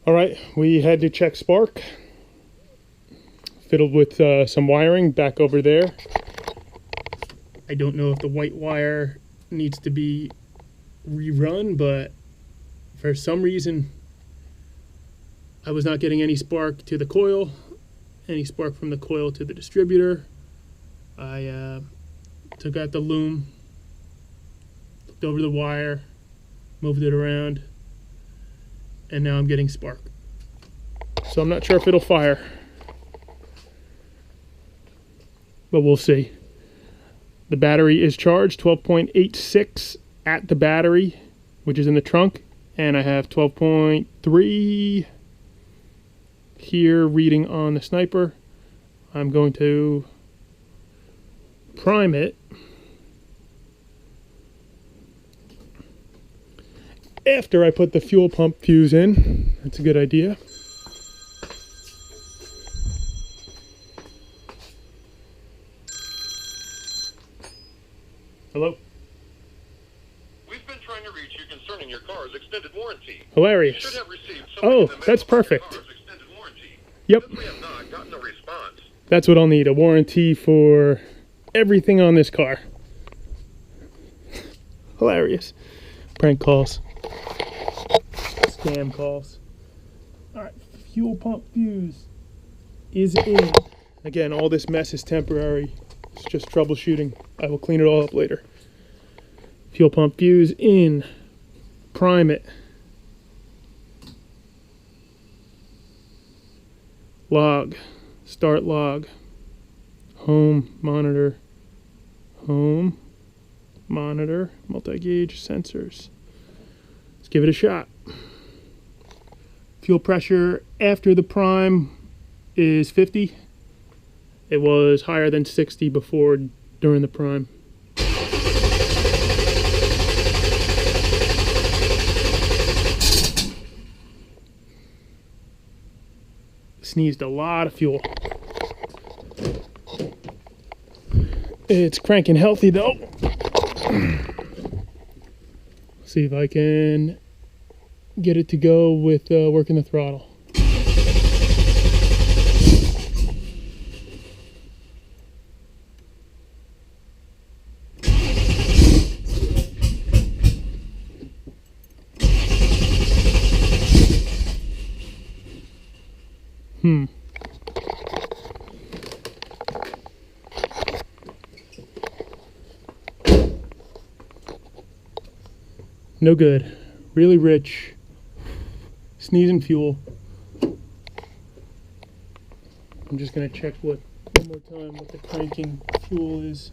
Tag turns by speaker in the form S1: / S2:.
S1: All right, we had to check spark. Fiddled with some wiring back over there. I don't know if the white wire needs to be rerun, but for some reason I was not getting any spark to the coil, any spark from the coil to the distributor. I took out the loom, looked over the wire, moved it around, and now I'm getting spark. So I'm not sure if it'll fire, but we'll see. The battery is charged, 12.86 at the battery, which is in the trunk, and I have 12.3 here reading on the sniper. I'm going to prime it after I put the fuel pump fuse in. That's a good idea. Hello?
S2: We've been trying to reach you concerning your car's extended warranty.
S1: Hilarious.
S2: You should have received
S1: Oh,
S2: in the mail
S1: that's
S2: about your
S1: perfect.
S2: car's extended warranty.
S1: Yep.
S2: Since we have not gotten a response.
S1: That's what I'll need, a warranty for everything on this car. Hilarious. Prank calls. Scam calls. Alright, fuel pump fuse is in. Again, all this mess is temporary. It's just troubleshooting. I will clean it all up later. Fuel pump fuse in. Prime it. Log. Start log. Home monitor. Home monitor. Multi-gauge sensors. Let's give it a shot. Fuel pressure after the prime is 50. It was higher than 60 before, during the prime. Sneezed a lot of fuel. It's cranking healthy though. See if I can get it to go with working the throttle. No good. Really rich. Sneezing fuel. I'm just gonna check one more time what the cranking fuel is.